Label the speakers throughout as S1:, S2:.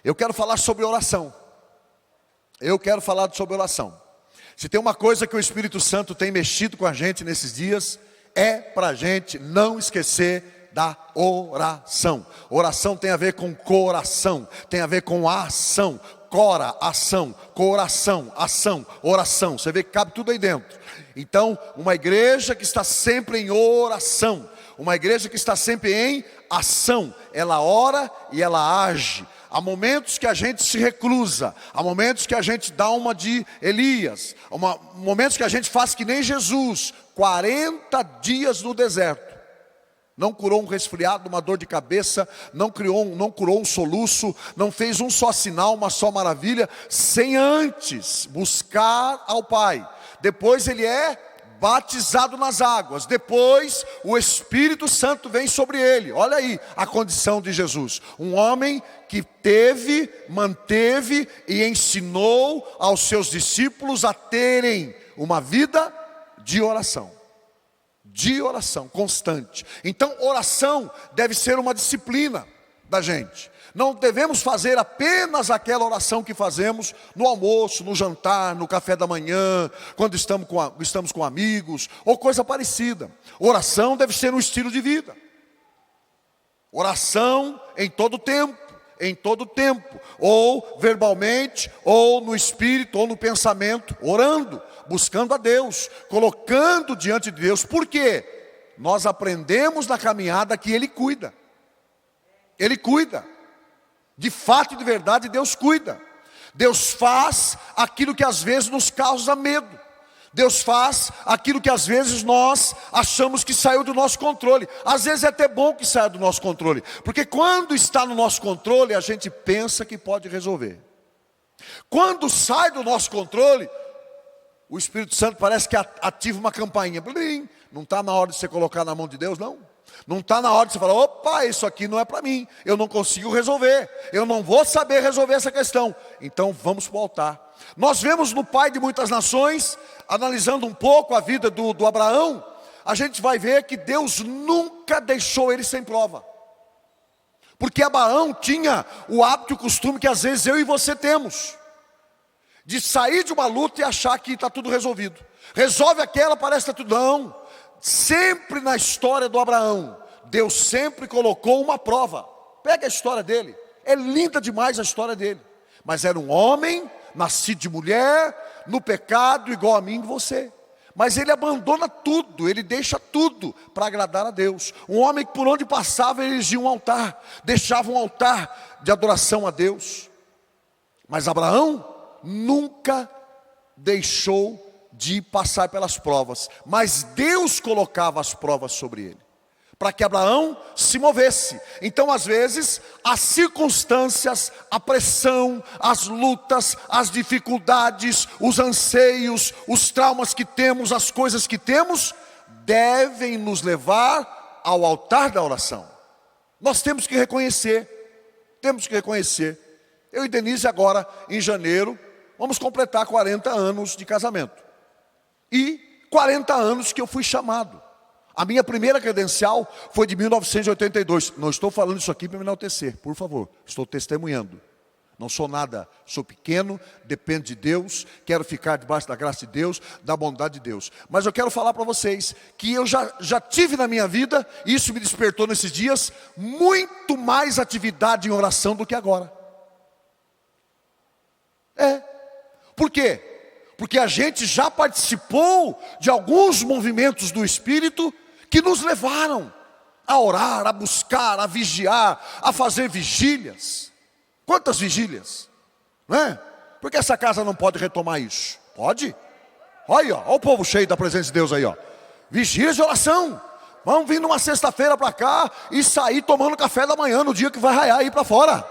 S1: Eu quero falar sobre oração. Eu quero falar sobre oração. Se tem uma coisa que o Espírito Santo tem mexido com a gente nesses dias, é para a gente não esquecer da oração. Oração tem a ver com coração, tem a ver com a ação. Cora, ação, coração, ação, oração. Você vê que cabe tudo aí dentro. Então, uma igreja que está sempre em oração, uma igreja que está sempre em ação, ela ora e ela age. Há momentos que a gente se reclusa, há momentos que a gente dá uma de Elias, momentos que a gente faz que nem Jesus, 40 dias no deserto. Não curou um resfriado, uma dor de cabeça, não curou um soluço, não fez um só sinal, uma só maravilha, sem antes buscar ao Pai. Depois ele é batizado nas águas, depois o Espírito Santo vem sobre ele. Olha aí a condição de Jesus, um homem que manteve e ensinou aos seus discípulos a terem uma vida de oração constante. Então oração deve ser uma disciplina da gente. Não devemos fazer apenas aquela oração que fazemos no almoço, no jantar, no café da manhã, quando estamos com amigos, ou coisa parecida. Oração deve ser um estilo de vida. Oração em todo tempo, ou verbalmente, ou no espírito, ou no pensamento, orando, buscando a Deus, colocando diante de Deus. Por quê? Nós aprendemos na caminhada que Ele cuida. Ele cuida. De fato e de verdade, Deus cuida. Deus faz aquilo que às vezes nos causa medo. Deus faz aquilo que às vezes nós achamos que saiu do nosso controle. Às vezes é até bom que saia do nosso controle, porque quando está no nosso controle, a gente pensa que pode resolver. Quando sai do nosso controle, o Espírito Santo parece que ativa uma campainha. Blim, não está na hora de você colocar na mão de Deus, não. Não está na hora de você falar, opa, isso aqui não é para mim, eu não consigo resolver, eu não vou saber resolver essa questão. Então vamos para o altar. Nós vemos no pai de muitas nações, analisando um pouco a vida do Abraão, a gente vai ver que Deus nunca deixou ele sem prova. Porque Abraão tinha o hábito e o costume que às vezes eu e você temos, de sair de uma luta e achar que está tudo resolvido. Resolve aquela, parece que está tudo. Não. Sempre na história do Abraão, Deus sempre colocou uma prova. Pega a história dele, é linda demais a história dele. Mas era um homem, nascido de mulher, no pecado, igual a mim e você. Mas ele abandona tudo, ele deixa tudo para agradar a Deus. Um homem que por onde passava ele erigia um altar, deixava um altar de adoração a Deus. Mas Abraão nunca deixou de passar pelas provas, mas Deus colocava as provas sobre ele, para que Abraão se movesse. Então às vezes, as circunstâncias, a pressão, as lutas, as dificuldades, os anseios, os traumas que temos, as coisas que temos, devem nos levar ao altar da oração. Nós temos que reconhecer, eu e Denise agora, em janeiro, vamos completar 40 anos de casamento. E 40 anos que eu fui chamado. A minha primeira credencial foi de 1982. Não estou falando isso aqui para me enaltecer, por favor. Estou testemunhando. Não sou nada, sou pequeno, dependo de Deus, quero ficar debaixo da graça de Deus, da bondade de Deus. Mas eu quero falar para vocês que eu já tive na minha vida, e isso me despertou nesses dias, muito mais atividade em oração do que agora. Por quê? Porque a gente já participou de alguns movimentos do Espírito que nos levaram a orar, a buscar, a vigiar, a fazer vigílias. Quantas vigílias? Não é? Porque essa casa não pode retomar isso? Pode? Olha, olha o povo cheio da presença de Deus aí, ó. Vigílias de oração. Vamos vir numa sexta-feira para cá e sair tomando café da manhã no dia que vai raiar e ir para fora.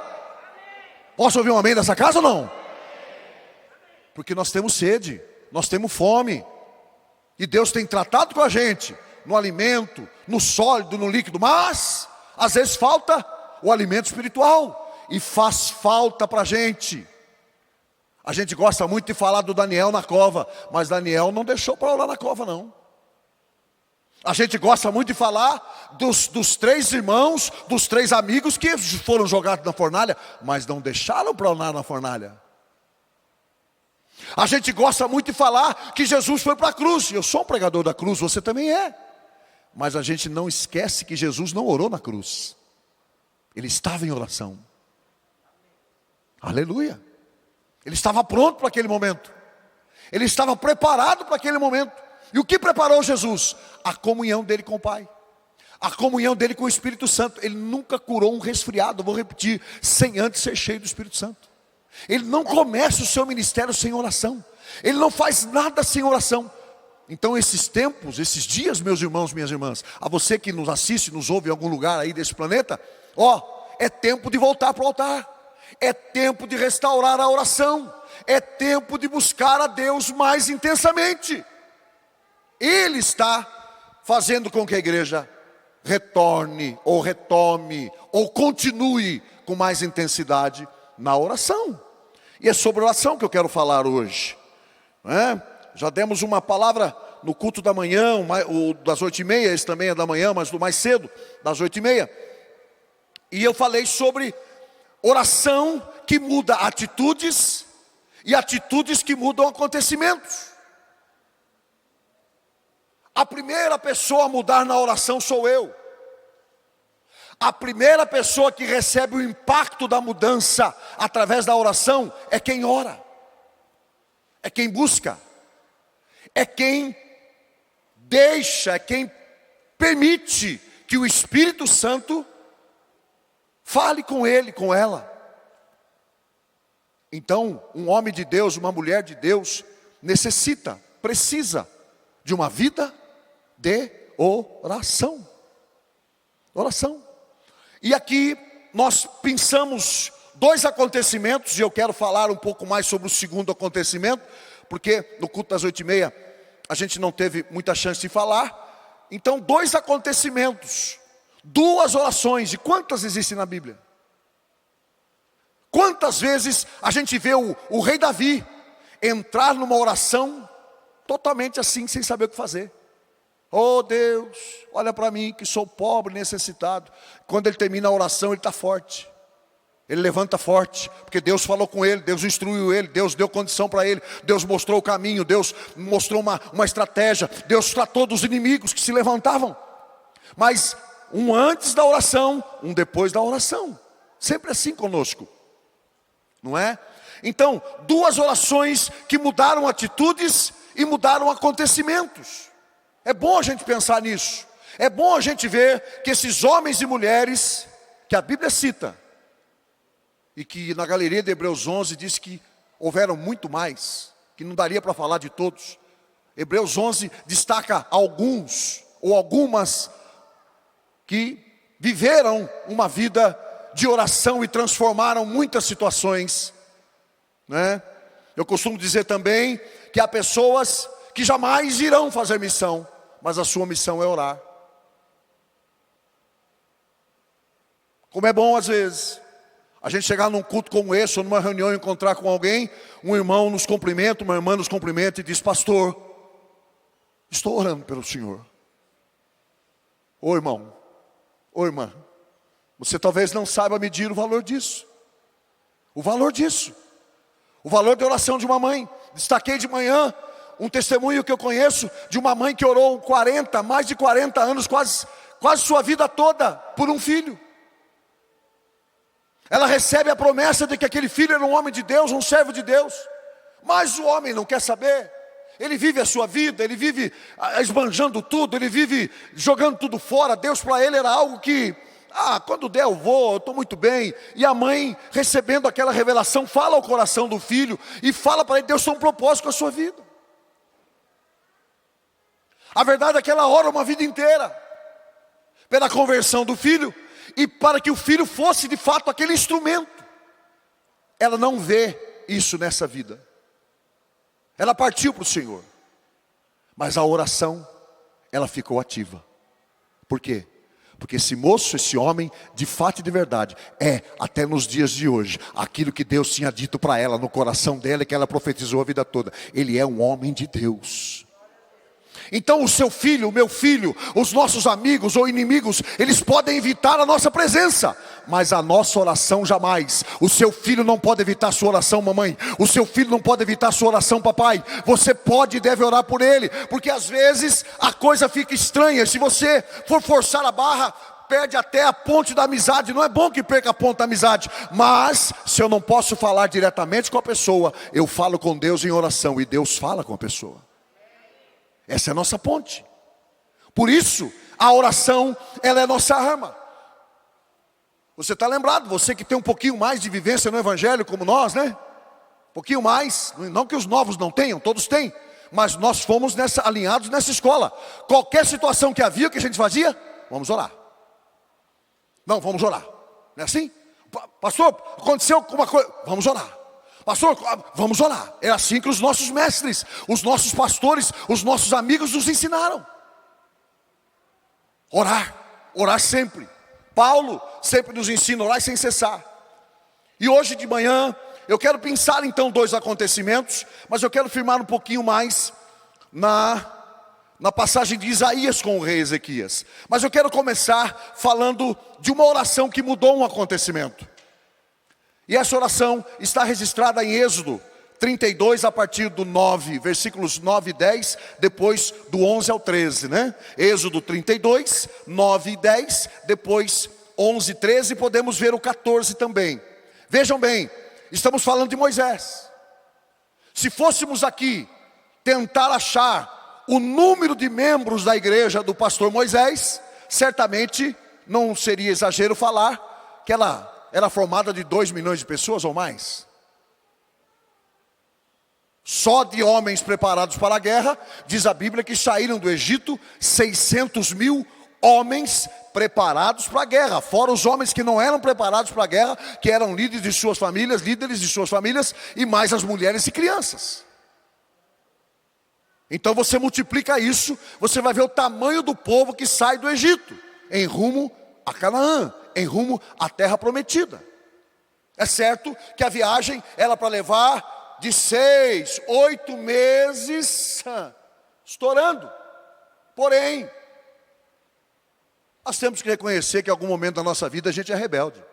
S1: Posso ouvir um amém dessa casa ou não? Porque nós temos sede, nós temos fome. E Deus tem tratado com a gente no alimento, no sólido, no líquido. Mas, às vezes falta o alimento espiritual. E faz falta para a gente. A gente gosta muito de falar do Daniel na cova. Mas Daniel não deixou para orar na cova, não. A gente gosta muito de falar dos 3 irmãos, dos 3 amigos que foram jogados na fornalha, mas não deixaram para orar na fornalha. A gente gosta muito de falar que Jesus foi para a cruz. Eu sou um pregador da cruz, você também é. Mas a gente não esquece que Jesus não orou na cruz. Ele estava em oração. Aleluia. Ele estava pronto para aquele momento. Ele estava preparado para aquele momento. E o que preparou Jesus? A comunhão dele com o Pai. A comunhão dele com o Espírito Santo. Ele nunca curou um resfriado, vou repetir, sem antes ser cheio do Espírito Santo. Ele não começa o seu ministério sem oração. Ele não faz nada sem oração. Então esses tempos, esses dias, meus irmãos, minhas irmãs, a você que nos assiste, nos ouve em algum lugar aí desse planeta, é tempo de voltar para o altar. É tempo de restaurar a oração. É tempo de buscar a Deus mais intensamente. Ele está fazendo com que a igreja retorne, ou retome, ou continue com mais intensidade na oração. E é sobre oração que eu quero falar hoje, Já demos uma palavra no culto da manhã, o das 8h30, esse também é da manhã, mas do mais cedo, das 8h30. E eu falei sobre oração que muda atitudes, e atitudes que mudam acontecimentos. A primeira pessoa a mudar na oração sou eu. A primeira pessoa que recebe o impacto da mudança através da oração é quem ora, é quem busca, é quem deixa, é quem permite que o Espírito Santo fale com ele, com ela. Então, um homem de Deus, uma mulher de Deus, precisa de uma vida de oração. Oração. E aqui nós pensamos 2 acontecimentos, e eu quero falar um pouco mais sobre o segundo acontecimento, porque no culto das 8h30 a gente não teve muita chance de falar. Então 2 acontecimentos, 2 orações. E quantas existem na Bíblia? Quantas vezes a gente vê o rei Davi entrar numa oração totalmente assim, sem saber o que fazer. Oh Deus, olha para mim que sou pobre, necessitado. Quando ele termina a oração, ele está forte. Ele levanta forte, porque Deus falou com ele, Deus instruiu ele, Deus deu condição para ele, Deus mostrou o caminho, Deus mostrou uma estratégia, Deus tratou dos inimigos que se levantavam. Mas um antes da oração, um depois da oração. Sempre assim conosco, não é? Então, 2 orações que mudaram atitudes e mudaram acontecimentos. É bom a gente pensar nisso. É bom a gente ver que esses homens e mulheres que a Bíblia cita, e que na galeria de Hebreus 11 diz que houveram muito mais, que não daria para falar de todos. Hebreus 11 destaca alguns ou algumas que viveram uma vida de oração e transformaram muitas situações, né? Eu costumo dizer também que há pessoas que jamais irão fazer missão, mas a sua missão é orar. Como é bom às vezes a gente chegar num culto como esse, ou numa reunião, encontrar com alguém, um irmão nos cumprimenta, uma irmã nos cumprimenta e diz: pastor, estou orando pelo senhor. Ô irmão, ô irmã, você talvez não saiba medir o valor disso. O valor disso. O valor da oração de uma mãe. Destaquei de manhã um testemunho que eu conheço de uma mãe que orou mais de 40 anos, quase sua vida toda, por um filho. Ela recebe a promessa de que aquele filho era um homem de Deus, um servo de Deus. Mas o homem não quer saber. Ele vive a sua vida, ele vive esbanjando tudo, ele vive jogando tudo fora. Deus para ele era algo que, quando der eu vou, eu estou muito bem. E a mãe, recebendo aquela revelação, fala ao coração do filho e fala para ele: Deus tem um propósito com a sua vida. A verdade é que ela ora uma vida inteira pela conversão do filho e para que o filho fosse de fato aquele instrumento. Ela não vê isso nessa vida. Ela partiu para o Senhor, mas a oração, ela ficou ativa. Por quê? Porque esse moço, esse homem, de fato e de verdade, até nos dias de hoje, aquilo que Deus tinha dito para ela, no coração dela, que ela profetizou a vida toda. Ele é um homem de Deus. Então o seu filho, o meu filho, os nossos amigos ou inimigos, eles podem evitar a nossa presença, mas a nossa oração jamais. O seu filho não pode evitar a sua oração, mamãe. O seu filho não pode evitar a sua oração, papai. Você pode e deve orar por ele, porque às vezes a coisa fica estranha. Se você for forçar a barra, perde até a ponte da amizade. Não é bom que perca a ponte da amizade, mas se eu não posso falar diretamente com a pessoa, eu falo com Deus em oração, e Deus fala com a pessoa. Essa é a nossa ponte. Por isso, a oração, ela é a nossa arma. Você está lembrado, você que tem um pouquinho mais de vivência no Evangelho, como nós, né? Um pouquinho mais, não que os novos não tenham, todos têm. Mas nós fomos alinhados nessa escola. Qualquer situação que havia, o que a gente fazia? Vamos orar. Não, vamos orar. Não é assim? Pastor, aconteceu alguma coisa? Vamos orar. Pastor, vamos orar. É assim que os nossos mestres, os nossos pastores, os nossos amigos nos ensinaram. Orar, orar sempre. Paulo sempre nos ensina a orar sem cessar. E hoje de manhã, eu quero pensar então 2 acontecimentos, mas eu quero firmar um pouquinho mais na passagem de Isaías com o rei Ezequias. Mas eu quero começar falando de uma oração que mudou um acontecimento. E essa oração está registrada em Êxodo 32, a partir do 9, versículos 9 e 10, depois do 11 ao 13, né? Êxodo 32, 9 e 10, depois 11 e 13, podemos ver o 14 também. Vejam bem, estamos falando de Moisés. Se fôssemos aqui tentar achar o número de membros da igreja do pastor Moisés, certamente não seria exagero falar que ela era formada de 2 milhões de pessoas ou mais. Só de homens preparados para a guerra, diz a Bíblia que saíram do Egito 600 mil homens preparados para a guerra. Fora os homens que não eram preparados para a guerra, que eram líderes de suas famílias, e mais as mulheres e crianças. Então você multiplica isso, você vai ver o tamanho do povo que sai do Egito, em rumo a Canaã, em rumo à terra prometida. É certo que a viagem era para levar de 6, 8 meses, estourando. Porém, nós temos que reconhecer que em algum momento da nossa vida a gente é rebelde.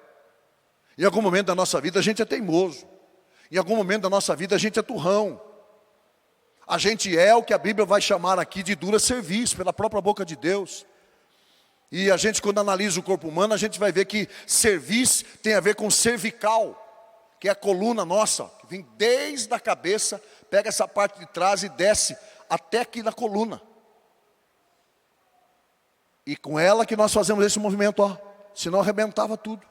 S1: Em algum momento da nossa vida a gente é teimoso. Em algum momento da nossa vida a gente é turrão. A gente é o que a Bíblia vai chamar aqui de dura serviço, pela própria boca de Deus. E a gente, quando analisa o corpo humano, a gente vai ver que cerviz tem a ver com cervical, que é a coluna nossa, que vem desde a cabeça, pega essa parte de trás e desce até aqui na coluna. E com ela que nós fazemos esse movimento, ó, senão arrebentava tudo.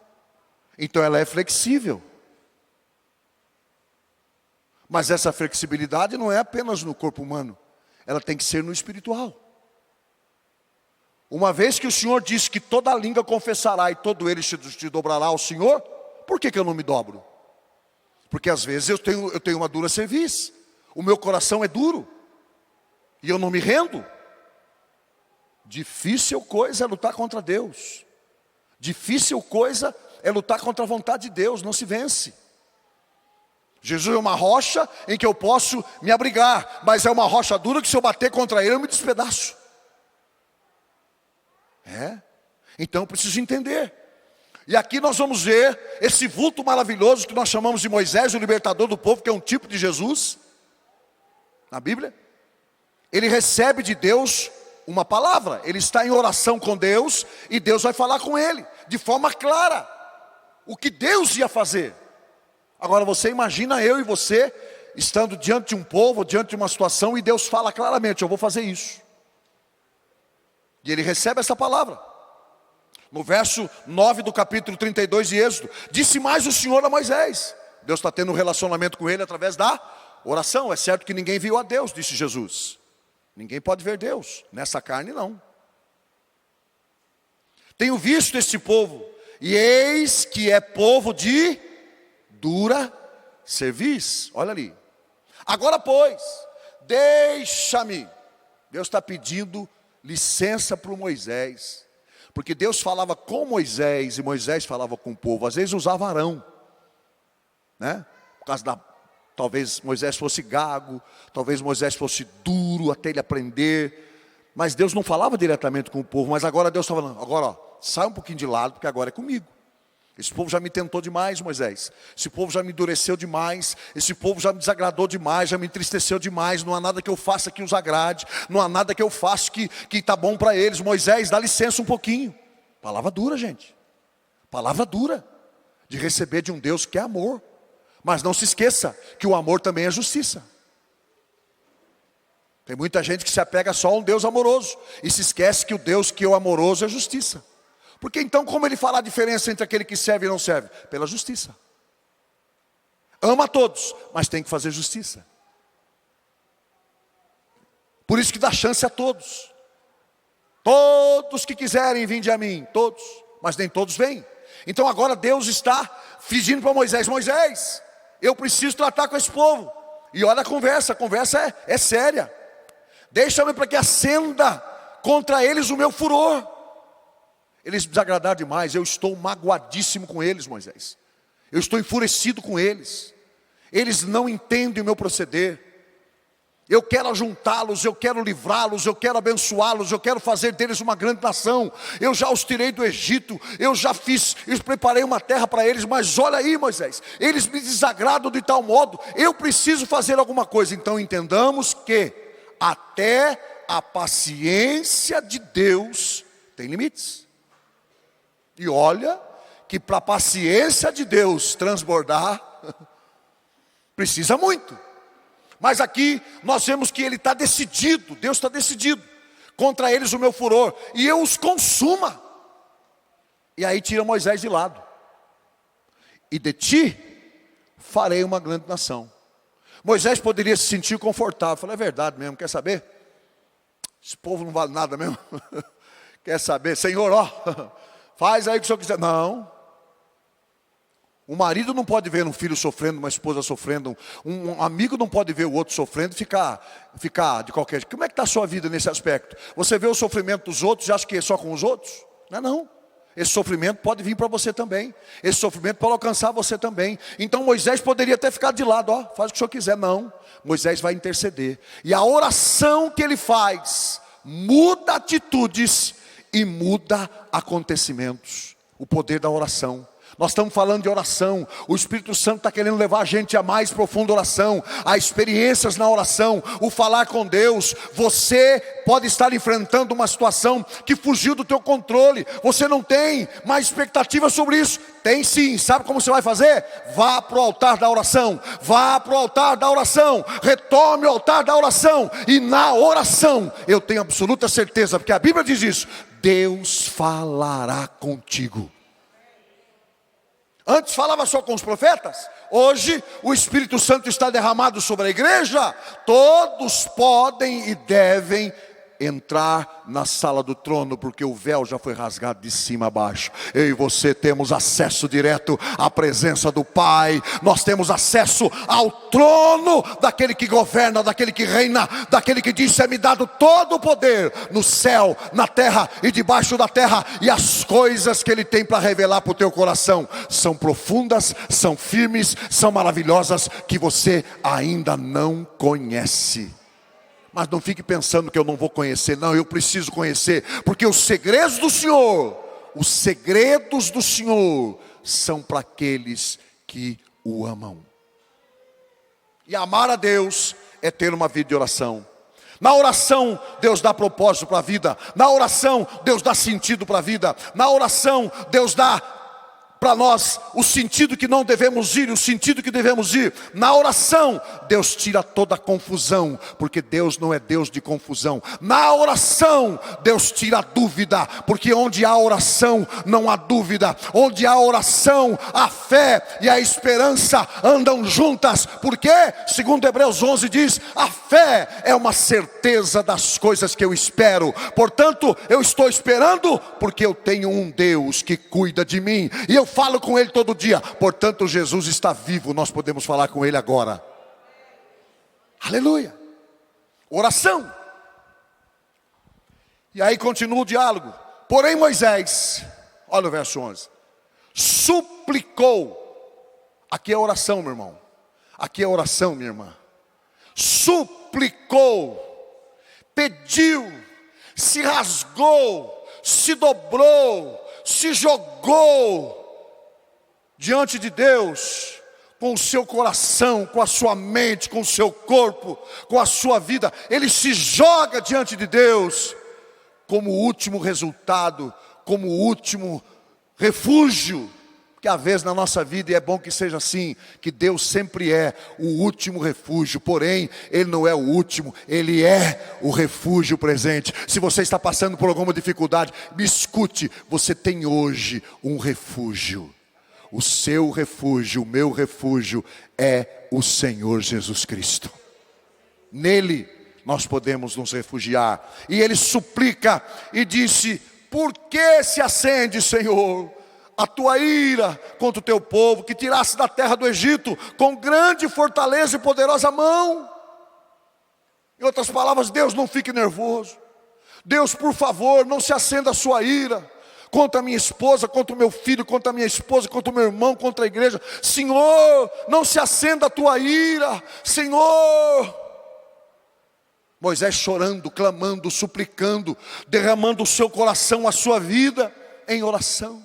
S1: Então ela é flexível. Mas essa flexibilidade não é apenas no corpo humano, ela tem que ser no espiritual. Uma vez que o Senhor disse que toda língua confessará e todo ele se dobrará ao Senhor, por que eu não me dobro? Porque às vezes eu tenho uma dura cerviz, o meu coração é duro, e eu não me rendo. Difícil coisa é lutar contra Deus. Difícil coisa é lutar contra a vontade de Deus, não se vence. Jesus é uma rocha em que eu posso me abrigar, mas é uma rocha dura que se eu bater contra ele eu me despedaço. Então eu preciso entender. E aqui nós vamos ver esse vulto maravilhoso que nós chamamos de Moisés, o libertador do povo, que é um tipo de Jesus. Na Bíblia, ele recebe de Deus uma palavra. Ele está em oração com Deus e Deus vai falar com ele, de forma clara, o que Deus ia fazer. Agora você imagina eu e você estando diante de um povo, diante de uma situação, e Deus fala claramente, eu vou fazer isso. E ele recebe essa palavra. No verso 9 do capítulo 32 de Êxodo, disse mais o Senhor a Moisés. Deus está tendo um relacionamento com ele através da oração. É certo que ninguém viu a Deus, disse Jesus. Ninguém pode ver Deus, nessa carne não. Tenho visto este povo, e eis que é povo de dura cerviz. Olha ali. Agora pois, deixa-me. Deus está pedindo licença para o Moisés, porque Deus falava com Moisés e Moisés falava com o povo. Às vezes usava Arão, né? Por causa talvez Moisés fosse gago, talvez Moisés fosse duro até ele aprender, Mas Deus não falava diretamente com o povo, mas agora Deus está falando, agora ó, sai um pouquinho de lado, porque agora é comigo. Esse povo já me tentou demais, Moisés. Esse povo já me endureceu demais. Esse povo já me desagradou demais, já me entristeceu demais. Não há nada que eu faça que os agrade. Não há nada que eu faça que está bom para eles. Moisés, dá licença um pouquinho. Palavra dura, gente. Palavra dura. De receber de um Deus que é amor. Mas não se esqueça que o amor também é justiça. Tem muita gente que se apega só a um Deus amoroso. E se esquece que o Deus que é o amoroso é justiça. Porque então como ele fala a diferença entre aquele que serve e não serve? Pela justiça. Ama a todos, mas tem que fazer justiça. Por isso que dá chance a todos. Todos que quiserem, vinde a mim, todos. Mas nem todos vêm. Então agora Deus está pedindo para Moisés, Moisés, eu preciso tratar com esse povo. E olha a conversa é séria. Deixa-me para que acenda contra eles o meu furor. Eles me desagradaram demais, eu estou magoadíssimo com eles, Moisés. Eu estou enfurecido com eles. Eles não entendem o meu proceder. Eu quero ajuntá-los, eu quero livrá-los, eu quero abençoá-los, eu quero fazer deles uma grande nação. Eu já os tirei do Egito, eu preparei uma terra para eles, mas olha aí, Moisés, eles me desagradam de tal modo, eu preciso fazer alguma coisa. Então entendamos que até a paciência de Deus tem limites. E olha que para a paciência de Deus transbordar, precisa muito. Mas aqui nós vemos que ele está decidido, Deus está decidido, contra eles o meu furor, e eu os consuma. E aí tira Moisés de lado. E de ti farei uma grande nação. Moisés poderia se sentir confortável, falou, é verdade mesmo, quer saber? Esse povo não vale nada mesmo. Quer saber, Senhor, ó, faz aí o que o Senhor quiser. Não. O marido não pode ver um filho sofrendo, uma esposa sofrendo. Um amigo não pode ver o outro sofrendo e ficar de qualquer jeito. Como é que está a sua vida nesse aspecto? Você vê o sofrimento dos outros e acha que é só com os outros? Não é não. Esse sofrimento pode vir para você também. Esse sofrimento pode alcançar você também. Então Moisés poderia ter ficado de lado. Ó, faz o que o Senhor quiser. Não. Moisés vai interceder. E a oração que ele faz muda atitudes e muda acontecimentos. O poder da oração. Nós estamos falando de oração. O Espírito Santo está querendo levar a gente a mais profunda oração, a experiências na oração, o falar com Deus. Você pode estar enfrentando uma situação que fugiu do teu controle. Você não tem mais expectativa sobre isso. Tem sim. Sabe como você vai fazer? Vá para o altar da oração. Vá para o altar da oração. Retome o altar da oração. E na oração, eu tenho absoluta certeza, porque a Bíblia diz isso, Deus falará contigo. Antes falava só com os profetas. Hoje o Espírito Santo está derramado sobre a igreja. Todos podem e devem entrar na sala do trono, porque o véu já foi rasgado de cima a baixo. Eu e você temos acesso direto à presença do Pai. Nós temos acesso ao trono daquele que governa, daquele que reina, daquele que disse, é-me dado todo o poder no céu, na terra e debaixo da terra. E as coisas que Ele tem para revelar para o teu coração são profundas, são firmes, são maravilhosas, que você ainda não conhece. Mas não fique pensando que eu não vou conhecer. Não, eu preciso conhecer. Porque os segredos do Senhor são para aqueles que o amam. E amar a Deus é ter uma vida de oração. Na oração, Deus dá propósito para a vida. Na oração, Deus dá sentido para a vida. Na oração, Deus dá para nós o sentido que não devemos ir, o sentido que devemos ir. Na oração, Deus tira toda a confusão, porque Deus não é Deus de confusão. Na oração, Deus tira a dúvida, porque onde há oração, não há dúvida. Onde há oração, a fé e a esperança andam juntas. Porque, segundo Hebreus 11 diz, a fé é uma certeza das coisas que eu espero. Portanto, eu estou esperando, porque eu tenho um Deus que cuida de mim, e eu falo com Ele todo dia. Portanto, Jesus está vivo, nós podemos falar com Ele agora. Aleluia. Oração. E aí continua o diálogo. Porém Moisés, olha o verso 11, suplicou. Aqui é oração, meu irmão. Aqui é oração, minha irmã. Suplicou, pediu, se rasgou, se dobrou, se jogou diante de Deus, com o seu coração, com a sua mente, com o seu corpo, com a sua vida. Ele se joga diante de Deus como último resultado, como último refúgio. Porque às vezes na nossa vida, e é bom que seja assim, que Deus sempre é o último refúgio, porém Ele não é o último, Ele é o refúgio presente. Se você está passando por alguma dificuldade, me escute, você tem hoje um refúgio. O seu refúgio, o meu refúgio é o Senhor Jesus Cristo. Nele nós podemos nos refugiar. E ele suplica e disse: por que se acende, Senhor, a tua ira contra o teu povo, que tiraste da terra do Egito com grande fortaleza e poderosa mão? Em outras palavras, Deus, não fique nervoso. Deus, por favor, não se acenda a sua ira contra a minha esposa, contra o meu filho, contra a minha esposa, contra o meu irmão, contra a igreja. Senhor, não se acenda a tua ira, Senhor. Moisés chorando, clamando, suplicando, derramando o seu coração, a sua vida em oração.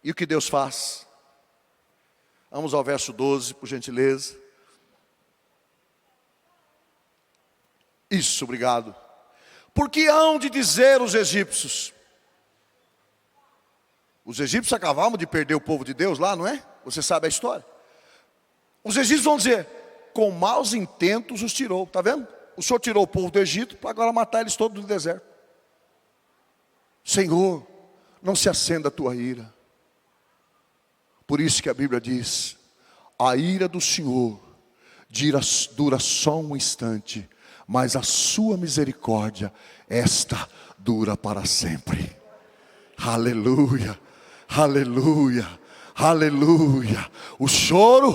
S1: E o que Deus faz? Vamos ao verso 12, por gentileza. Isso, obrigado. Porque hão de dizer os egípcios? Os egípcios acabavam de perder o povo de Deus lá, não é? Você sabe a história. Os egípcios vão dizer: com maus intentos os tirou. Está vendo? O Senhor tirou o povo do Egito para agora matar eles todos no deserto. Senhor, não se acenda a tua ira. Por isso que a Bíblia diz: a ira do Senhor dura só um instante, mas a sua misericórdia, esta dura para sempre. Aleluia, aleluia, aleluia. O choro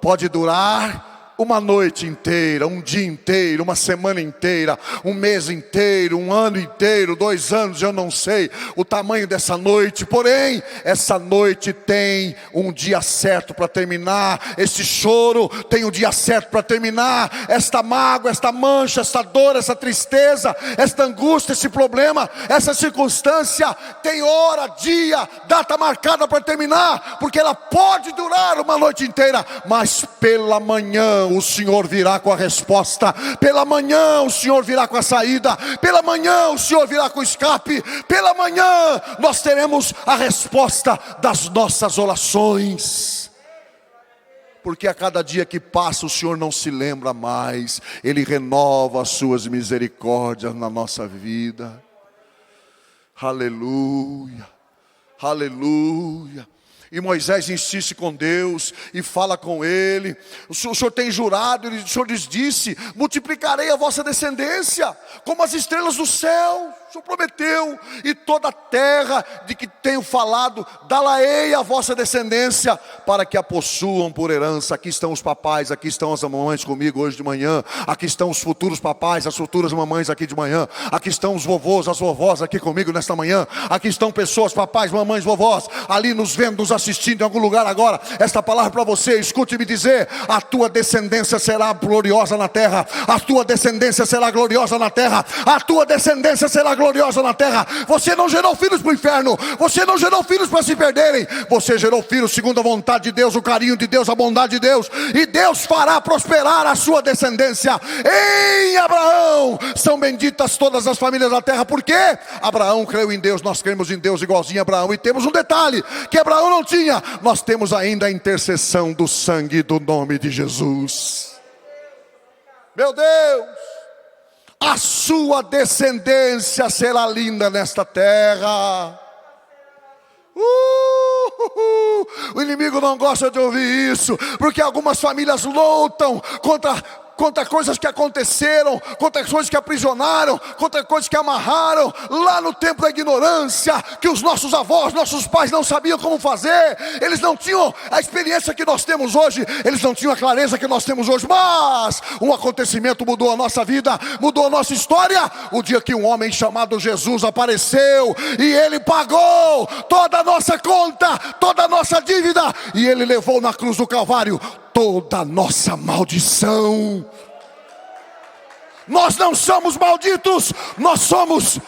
S1: pode durar uma noite inteira, um dia inteiro, uma semana inteira, um mês inteiro, um ano inteiro, 2 anos, eu não sei o tamanho dessa noite. Porém, essa noite tem um dia certo para terminar. Esse choro tem um dia certo para terminar. Esta mágoa, esta mancha, esta dor, essa tristeza, esta angústia, esse problema, essa circunstância tem hora, dia, data marcada para terminar, porque ela pode durar uma noite inteira, mas pela manhã o Senhor virá com a resposta. Pela manhã o Senhor virá com a saída. Pela manhã o Senhor virá com o escape. Pela manhã nós teremos a resposta das nossas orações. Porque a cada dia que passa o Senhor não se lembra mais. Ele renova as suas misericórdias na nossa vida. Aleluia, aleluia. E Moisés insiste com Deus e fala com ele. O Senhor tem jurado, o Senhor lhes disse: multiplicarei a vossa descendência como as estrelas do céu. O Senhor prometeu: e toda a terra de que tenho falado, dá-la-ei a vossa descendência, para que a possuam por herança. Aqui estão os papais, aqui estão as mamães comigo hoje de manhã. Aqui estão os futuros papais, as futuras mamães aqui de manhã. Aqui estão os vovôs, as vovós aqui comigo nesta manhã. Aqui estão pessoas, papais, mamães, vovós, ali nos vendo, nos assistindo em algum lugar agora. Esta palavra para você, escute-me dizer: a tua descendência será gloriosa na terra. A tua descendência será gloriosa na terra. A tua descendência será gloriosa na terra. Você não gerou filhos para o inferno. Você não gerou filhos para se perderem. Você gerou filhos segundo a vontade de Deus, o carinho de Deus, a bondade de Deus. E Deus fará prosperar a sua descendência. Em Abraão são benditas todas as famílias da terra. Por quê? Abraão creu em Deus, nós cremos em Deus igualzinho a Abraão. E temos um detalhe que Abraão não tinha: nós temos ainda a intercessão do sangue do nome de Jesus. Meu Deus, a sua descendência será linda nesta terra. O inimigo não gosta de ouvir isso, porque algumas famílias lutam contra coisas que aconteceram, contra coisas que aprisionaram, contra coisas que amarraram lá no tempo da ignorância, que os nossos avós, nossos pais não sabiam como fazer. Eles não tinham a experiência que nós temos hoje, eles não tinham a clareza que nós temos hoje. Mas um acontecimento mudou a nossa vida, mudou a nossa história. O dia que um homem chamado Jesus apareceu e ele pagou toda a nossa conta, toda a nossa dívida, e ele levou na cruz do Calvário toda a nossa maldição. Nós não somos malditos, nós somos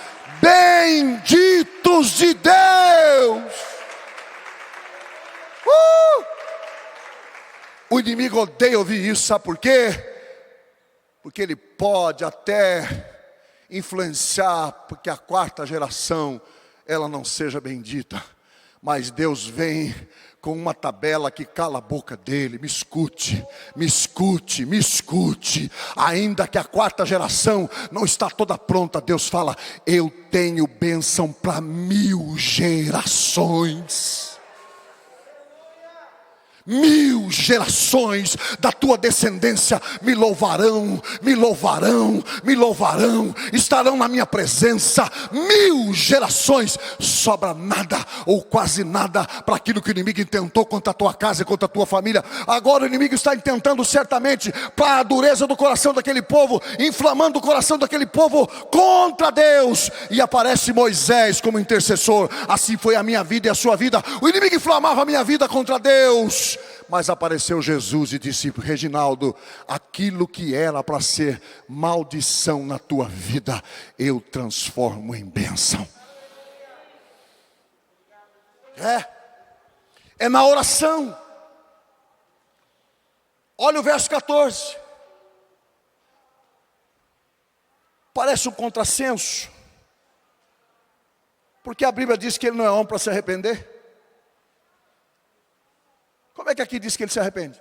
S1: benditos de Deus. O inimigo odeia ouvir isso, sabe por quê? Porque ele pode até influenciar porque a quarta geração ela não seja bendita. Mas Deus vem com uma tabela que cala a boca dele. Me escute, me escute, me escute. Ainda que a quarta geração não está toda pronta, Deus fala: eu tenho bênção para 1000 gerações. 1000 gerações da tua descendência me louvarão, me louvarão, me louvarão, estarão na minha presença. 1000 gerações, sobra nada ou quase nada para aquilo que o inimigo intentou contra a tua casa e contra a tua família. Agora o inimigo está intentando certamente para a dureza do coração daquele povo, inflamando o coração daquele povo contra Deus. E aparece Moisés como intercessor. Assim foi a minha vida e a sua vida. O inimigo inflamava a minha vida contra Deus. Mas apareceu Jesus e disse: Reginaldo, aquilo que era para ser maldição na tua vida, eu transformo em bênção. É na oração. Olha o verso 14. Parece um contrassenso, porque a Bíblia diz que ele não é homem para se arrepender. Como é que aqui diz que ele se arrepende?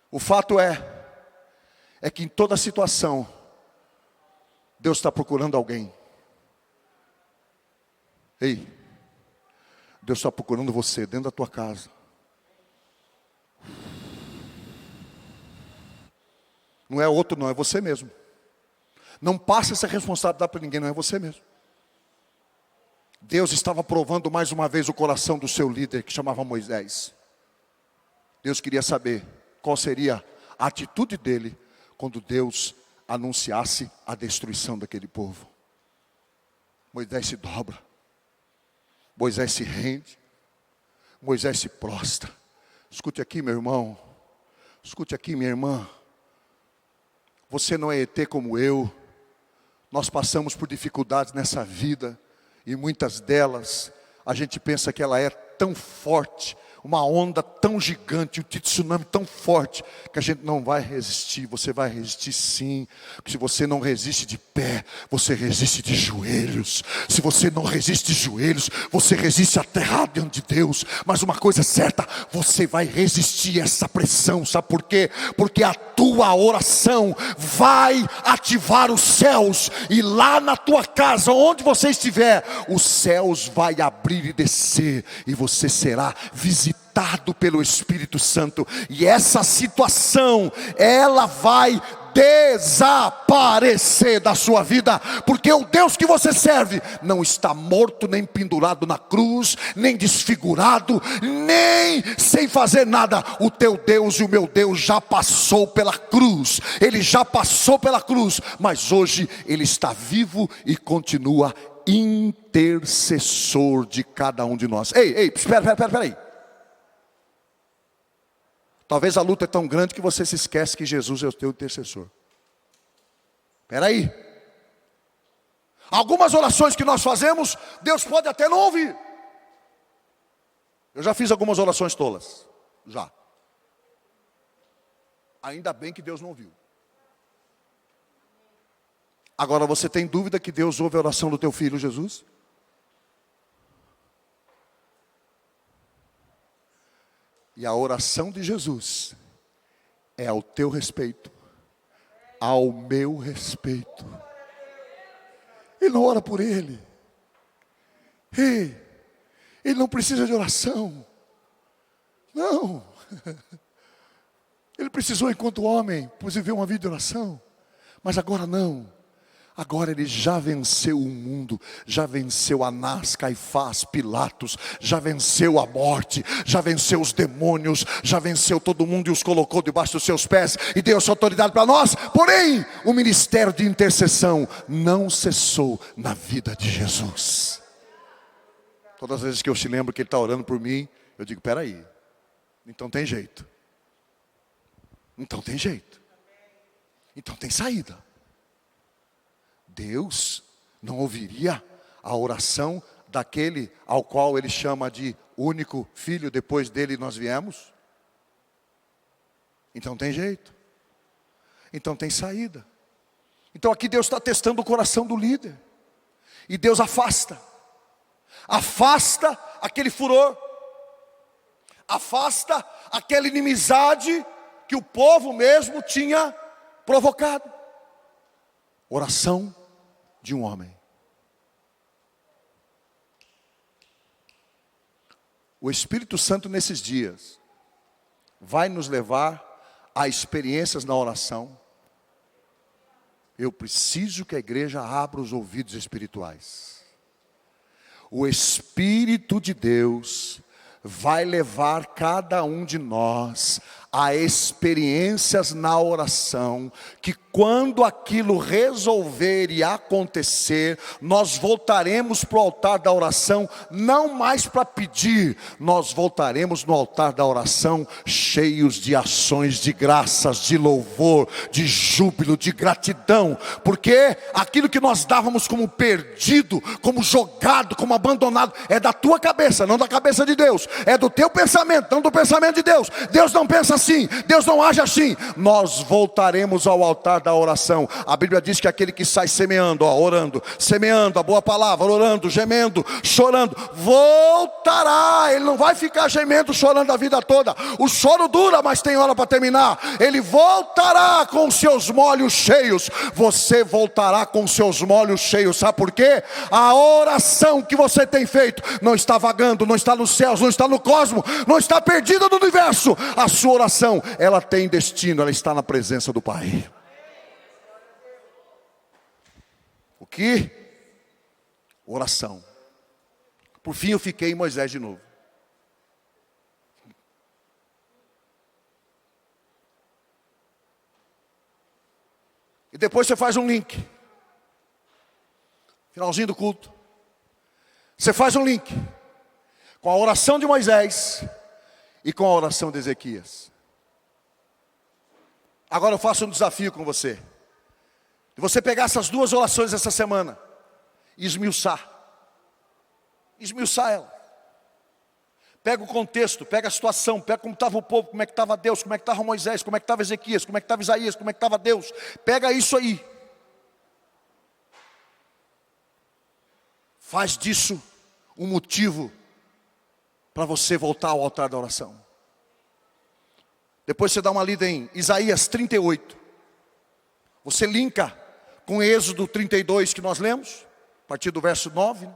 S1: O fato é que em toda situação, Deus está procurando alguém. Ei, Deus está procurando você dentro da tua casa. Não é outro não, é você mesmo. Não passa essa responsabilidade para ninguém, não é você mesmo. Deus estava provando mais uma vez o coração do seu líder, que chamava Moisés. Deus queria saber qual seria a atitude dele quando Deus anunciasse a destruição daquele povo. Moisés se dobra, Moisés se rende, Moisés se prostra. Escute aqui, meu irmão, escute aqui, minha irmã. Você não é ET como eu. Nós passamos por dificuldades nessa vida. E muitas delas, a gente pensa que ela é tão forte, uma onda tão gigante, um tsunami tão forte, que a gente não vai resistir. Você vai resistir sim. Porque se você não resiste de pé, você resiste de joelhos. Se você não resiste de joelhos, você resiste aterrado diante de Deus. Mas uma coisa é certa, você vai resistir a essa pressão. Sabe por quê? Porque a tua oração vai ativar os céus. E lá na tua casa, onde você estiver, os céus vai abrir e descer. E você será visitado pelo Espírito Santo. E essa situação, ela vai desaparecer da sua vida, porque o Deus que você serve não está morto, nem pendurado na cruz, nem desfigurado, nem sem fazer nada. O teu Deus e o meu Deus já passou pela cruz. Ele já passou pela cruz, mas hoje Ele está vivo e continua intercessor de cada um de nós. Ei, espera aí. Talvez a luta é tão grande que você se esquece que Jesus é o teu intercessor. Espera aí. Algumas orações que nós fazemos, Deus pode até não ouvir. Eu já fiz algumas orações tolas. Já. Ainda bem que Deus não ouviu. Agora você tem dúvida que Deus ouve a oração do teu filho Jesus? E a oração de Jesus é ao teu respeito, ao meu respeito. Ele não ora por ele. Ele não precisa de oração. Não. Ele precisou enquanto homem, pois viveu uma vida de oração. Mas agora não. Agora ele já venceu o mundo, já venceu Anás, Caifás, Pilatos, já venceu a morte, já venceu os demônios, já venceu todo mundo e os colocou debaixo dos seus pés e deu essa autoridade para nós. Porém, o ministério de intercessão não cessou na vida de Jesus. Todas as vezes que eu te lembro que ele está orando por mim, eu digo: espera aí, então tem jeito. Então tem jeito. Então tem saída. Deus não ouviria a oração daquele ao qual ele chama de único filho, depois dele nós viemos? Então tem jeito. Então tem saída. Então aqui Deus está testando o coração do líder. E Deus afasta. Afasta aquele furor. Afasta aquela inimizade que o povo mesmo tinha provocado. Oração de um homem. O Espírito Santo nesses dias vai nos levar a experiências na oração. Eu preciso que a igreja abra os ouvidos espirituais. O Espírito de Deus vai levar cada um de nós a experiências na oração, que quando aquilo resolver e acontecer, nós voltaremos para o altar da oração, não mais para pedir, nós voltaremos no altar da oração, cheios de ações de graças, de louvor, de júbilo, de gratidão, porque aquilo que nós dávamos como perdido, como jogado, como abandonado, é da tua cabeça, não da cabeça de Deus, é do teu pensamento, não do pensamento de Deus. Deus não pensa assim, Deus não age assim. Nós voltaremos ao altar da oração. A Bíblia diz que aquele que sai semeando, orando, semeando a boa palavra, orando, gemendo, chorando, voltará. Ele não vai ficar gemendo, chorando a vida toda. O choro dura, mas tem hora para terminar. Ele voltará com seus molhos cheios. Você voltará com seus molhos cheios. Sabe por quê? A oração que você tem feito não está vagando, não está nos céus, não está no cosmos, não está perdida no universo. A sua oração, ela tem destino, ela está na presença do Pai. O que? Oração. Por fim eu fiquei em Moisés de novo. E depois você faz um link. Finalzinho do culto. Você faz um link com a oração de Moisés e com a oração de Ezequias. Agora eu faço um desafio com você. De você pegar essas duas orações essa semana e esmiuçar. Esmiuçar ela. Pega o contexto, pega a situação, pega como estava o povo, como é que estava Deus, como é que estava Moisés, como é que estava Ezequias, como é que estava Isaías, como é que estava Deus. Pega isso aí. Faz disso um motivo para você voltar ao altar da oração. Depois você dá uma lida em Isaías 38. Você linka com Êxodo 32 que nós lemos, a partir do verso 9.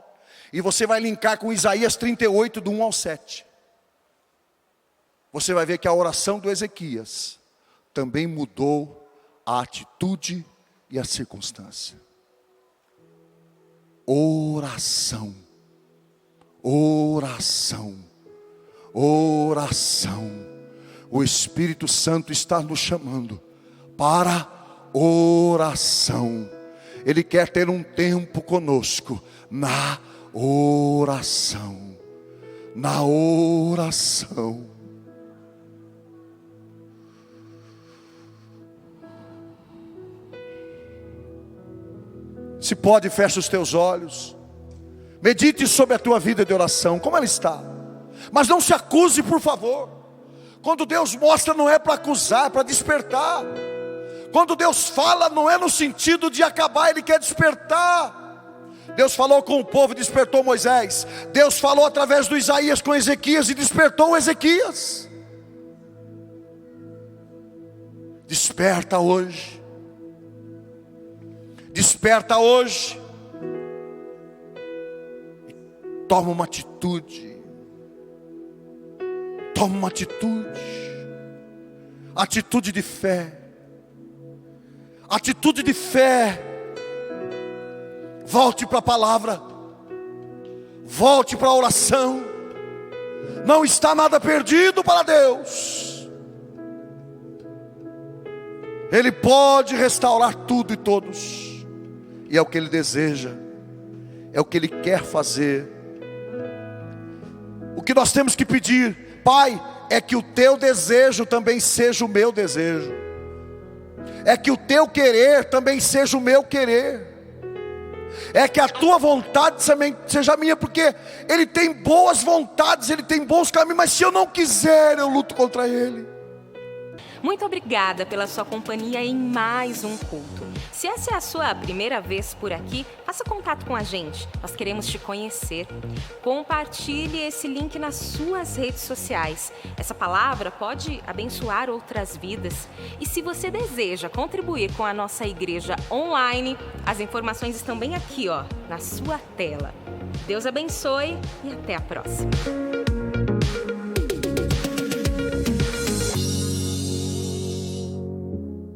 S1: E você vai linkar com Isaías 38, do 1 ao 7. Você vai ver que a oração do Ezequias também mudou a atitude e a circunstância. Oração. Oração. Oração. O Espírito Santo está nos chamando para oração. Ele quer ter um tempo conosco na oração. Na oração. Se pode, fecha os teus olhos. Medite sobre a tua vida de oração, como ela está. Mas não se acuse, por favor. Quando Deus mostra, não é para acusar, é para despertar. Quando Deus fala, não é no sentido de acabar, Ele quer despertar. Deus falou com o povo e despertou Moisés. Deus falou através do Isaías com Ezequias e despertou Ezequias. Desperta hoje. Desperta hoje. Toma uma atitude. Toma uma atitude. Atitude de fé. Atitude de fé. Volte para a palavra. Volte para a oração. Não está nada perdido para Deus. Ele pode restaurar tudo e todos. E é o que Ele deseja. É o que Ele quer fazer. O que nós temos que pedir: Pai, é que o teu desejo também seja o meu desejo. É que o teu querer também seja o meu querer. É que a tua vontade também seja a minha, porque Ele tem boas vontades, Ele tem bons caminhos, mas se eu não quiser, eu luto contra Ele.
S2: Muito obrigada pela sua companhia em mais um culto. Se essa é a sua primeira vez por aqui, faça contato com a gente. Nós queremos te conhecer. Compartilhe esse link nas suas redes sociais. Essa palavra pode abençoar outras vidas. E se você deseja contribuir com a nossa igreja online, as informações estão bem aqui, ó, na sua tela. Deus abençoe e até a próxima.